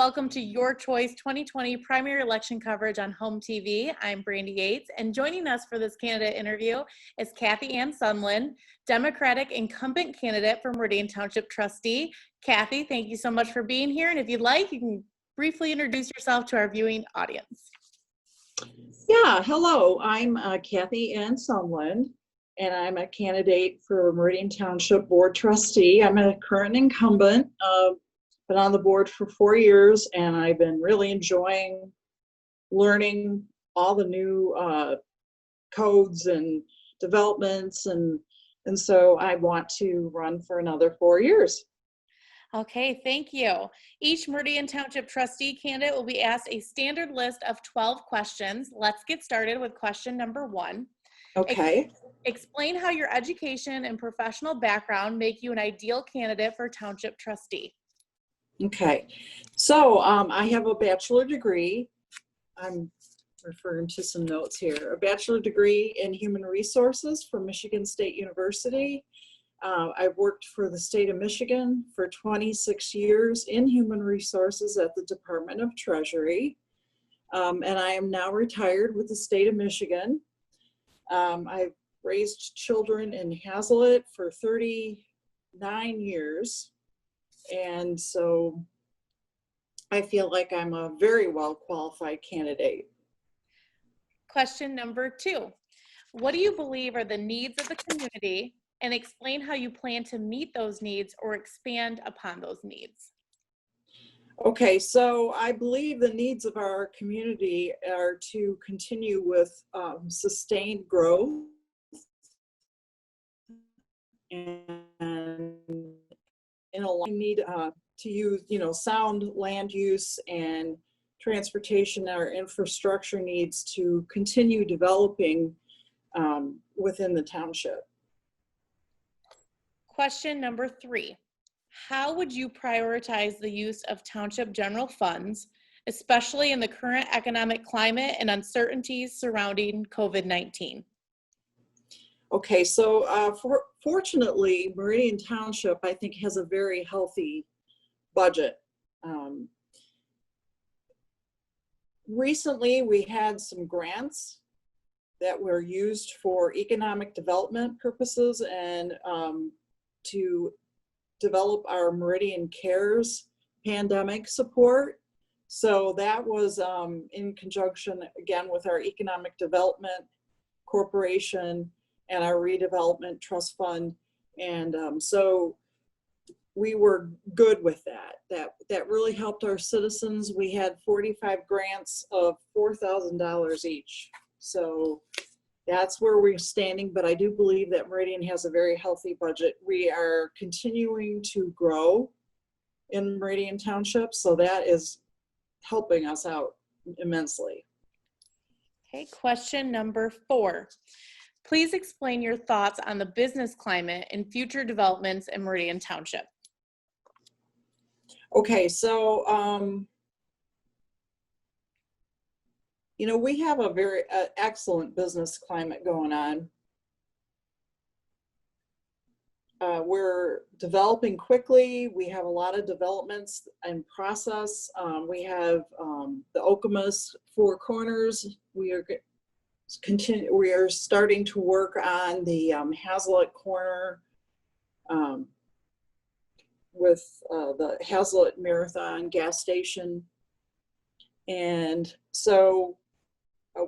welcome to Your Choice 2020 Primary Election coverage on HOMTV. I'm Brandy Yates, and joining us for this candidate interview is Kathy Ann Sundland, Democratic incumbent candidate for Meridian Township Trustee. Kathy, thank you so much for being here, and if you'd like, you can briefly introduce yourself to our viewing audience. Yeah, hello, I'm Kathy Ann Sundland, and I'm a candidate for Meridian Township Board Trustee. I'm a current incumbent. Been on the board for 4 years, and I've been really enjoying learning all the new codes and developments, and so I want to run for another 4 years. Okay, thank you. Each Meridian Township Trustee candidate will be asked a standard list of 12 questions. Let's get started with question number 1. Okay. Explain how your education and professional background make you an ideal candidate for Township Trustee. Okay, so I have a bachelor degree. I'm referring to some notes here. A bachelor degree in human resources from Michigan State University. I've worked for the state of Michigan for 26 years in human resources at the Department of Treasury. And I am now retired with the state of Michigan. I've raised children in Hazlet for 39 years. And so I feel like I'm a very well qualified candidate. Question number 2. What do you believe are the needs of the community, and explain how you plan to meet those needs or expand upon those needs? Okay, so I believe the needs of our community are to continue with sustained growth and we need to use, sound land use and transportation. Our infrastructure needs to continue developing within the township. Question number 3. How would you prioritize the use of township general funds, especially in the current economic climate and uncertainties surrounding COVID-19? Okay, so fortunately, Meridian Township, I think, has a very healthy budget. Recently, we had some grants that were used for economic development purposes and to develop our Meridian Cares pandemic support. So that was in conjunction, again, with our Economic Development Corporation and our Redevelopment Trust Fund. And so we were good with that. That really helped our citizens. We had 45 grants of $4,000 each. So that's where we're standing, but I do believe that Meridian has a very healthy budget. We are continuing to grow in Meridian Township, so that is helping us out immensely. Okay, question number 4. Please explain your thoughts on the business climate and future developments in Meridian Township. Okay, so we have a very excellent business climate going on. We're developing quickly. We have a lot of developments in process. We have the Okemos Four Corners. We are starting to work on the Hazlet corner with the Hazlet Marathon gas station. And so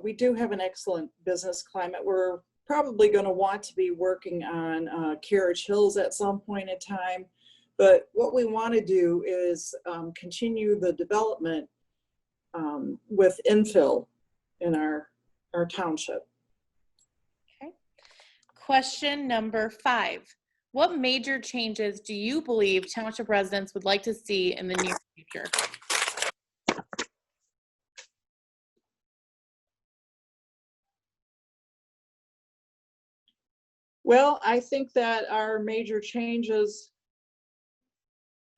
we do have an excellent business climate. We're probably going to want to be working on Carriage Hills at some point in time. But what we want to do is continue the development with infill in our township. Okay. Question number 5. What major changes do you believe township residents would like to see in the near future? Well, I think that our major changes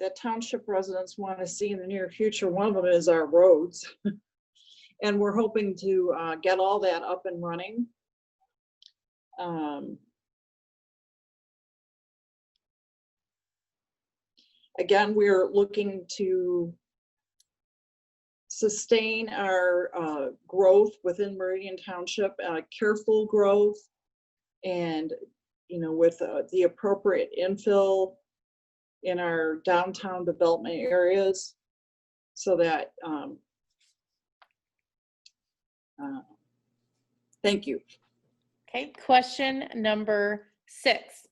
that township residents want to see in the near future, one of them is our roads. And we're hoping to get all that up and running. Again, we're looking to sustain our growth within Meridian Township, careful growth, and with the appropriate infill in our downtown development areas, so that thank you. Okay, question number 6.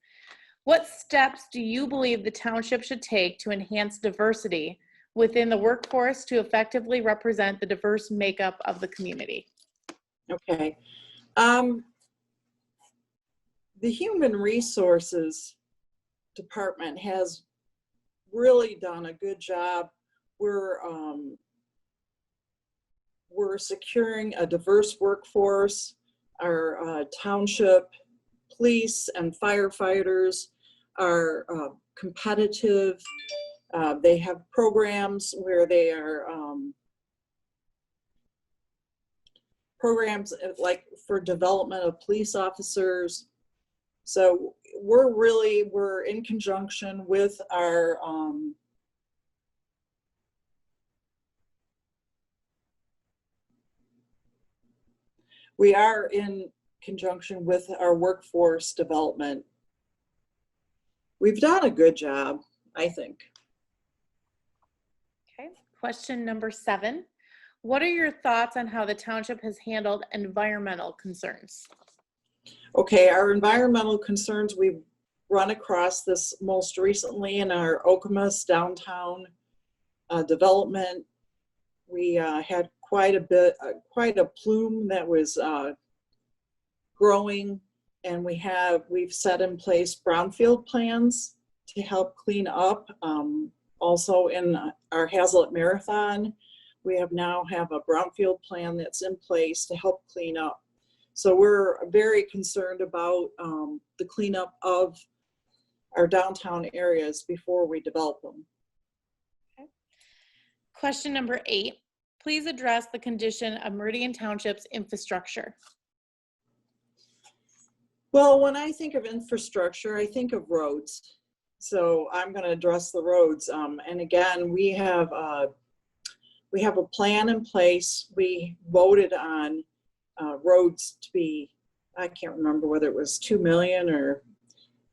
What steps do you believe the township should take to enhance diversity within the workforce to effectively represent the diverse makeup of the community? Okay. The Human Resources Department has really done a good job. We're securing a diverse workforce. Our township police and firefighters are competitive. They have programs where they are programs like for development of police officers. So we're in conjunction with our we are in conjunction with our workforce development. We've done a good job, I think. Okay, question number 7. What are your thoughts on how the township has handled environmental concerns? Okay, our environmental concerns, we've run across this most recently in our Okemos downtown development. We had quite a plume that was growing, and we've set in place brownfield plans to help clean up. Also in our Hazlet Marathon, we now have a brownfield plan that's in place to help clean up. So we're very concerned about the cleanup of our downtown areas before we develop them. Okay. Question number 8. Please address the condition of Meridian Township's infrastructure. Well, when I think of infrastructure, I think of roads. So I'm going to address the roads. And again, we have a plan in place. We voted on roads to be, I can't remember whether it was 2 million or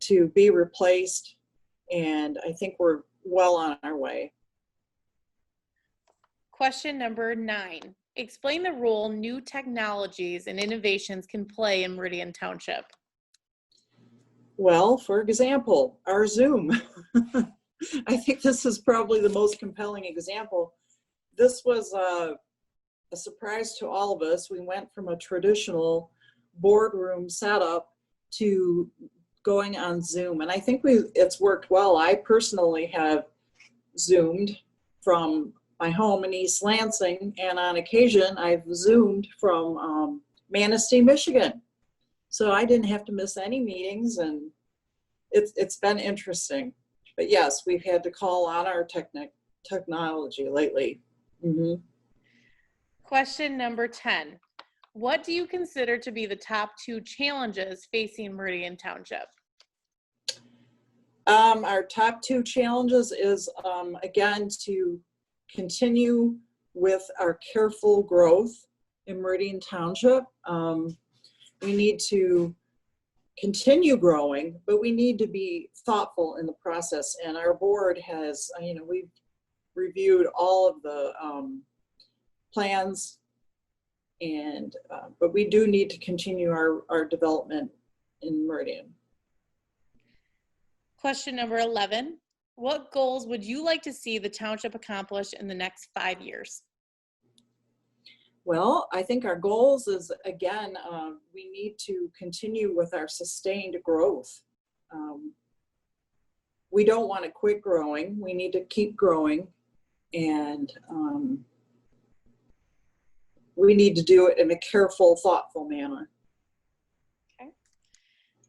to be replaced. And I think we're well on our way. Question number 9. Explain the role new technologies and innovations can play in Meridian Township. Well, for example, our Zoom. I think this is probably the most compelling example. This was a surprise to all of us. We went from a traditional boardroom setup to going on Zoom, and I think it's worked well. I personally have Zoomed from my home in East Lansing, and on occasion I've Zoomed from Manistee, Michigan. So I didn't have to miss any meetings, and it's been interesting. But yes, we've had to call on our technology lately. Mm-hmm. Question number 10. What do you consider to be the top 2 challenges facing Meridian Township? Our top 2 challenges is, again, to continue with our careful growth in Meridian Township. We need to continue growing, but we need to be thoughtful in the process. And our board has, we've reviewed all of the plans, and but we do need to continue our development in Meridian. Question number 11. What goals would you like to see the township accomplish in the next 5 years? Well, I think our goals is, again, we need to continue with our sustained growth. We don't want to quit growing. We need to keep growing, and we need to do it in a careful, thoughtful manner. Okay.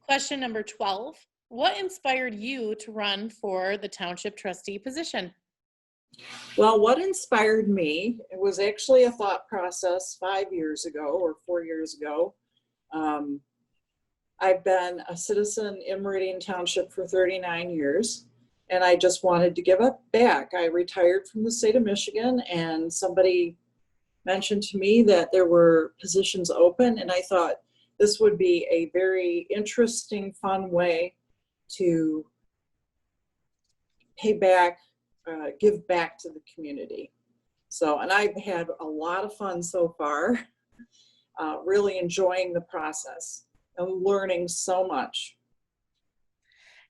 Question number 12. What inspired you to run for the township trustee position? Well, what inspired me, it was actually a thought process 5 years ago or 4 years ago. I've been a citizen in Meridian Township for 39 years, and I just wanted to give it back. I retired from the state of Michigan, and somebody mentioned to me that there were positions open, and I thought this would be a very interesting, fun way to pay back, give back to the community. So, and I've had a lot of fun so far, really enjoying the process and learning so much.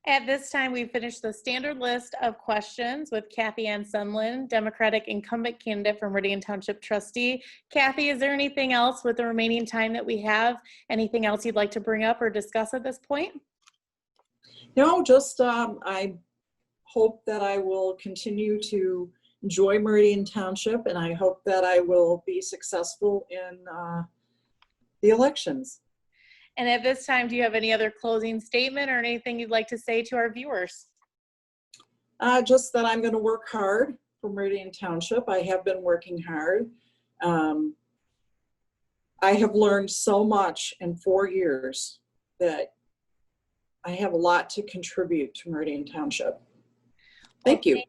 At this time, we've finished the standard list of questions with Kathy Ann Sundland, Democratic incumbent candidate for Meridian Township Trustee. Kathy, is there anything else with the remaining time that we have? Anything else you'd like to bring up or discuss at this point? No, just I hope that I will continue to enjoy Meridian Township, and I hope that I will be successful in the elections. And at this time, do you have any other closing statement or anything you'd like to say to our viewers? Just that I'm going to work hard for Meridian Township. I have been working hard. I have learned so much in 4 years that I have a lot to contribute to Meridian Township. Thank you.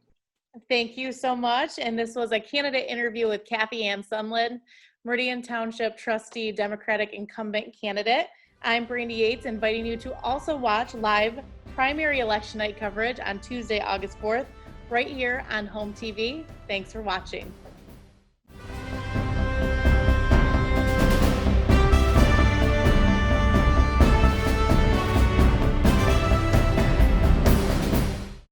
Thank you so much. And this was a candidate interview with Kathy Ann Sundland, Meridian Township Trustee, Democratic incumbent candidate. I'm Brandy Yates, inviting you to also watch live primary election night coverage on Tuesday, August 4th, right here on HOMTV. Thanks for watching.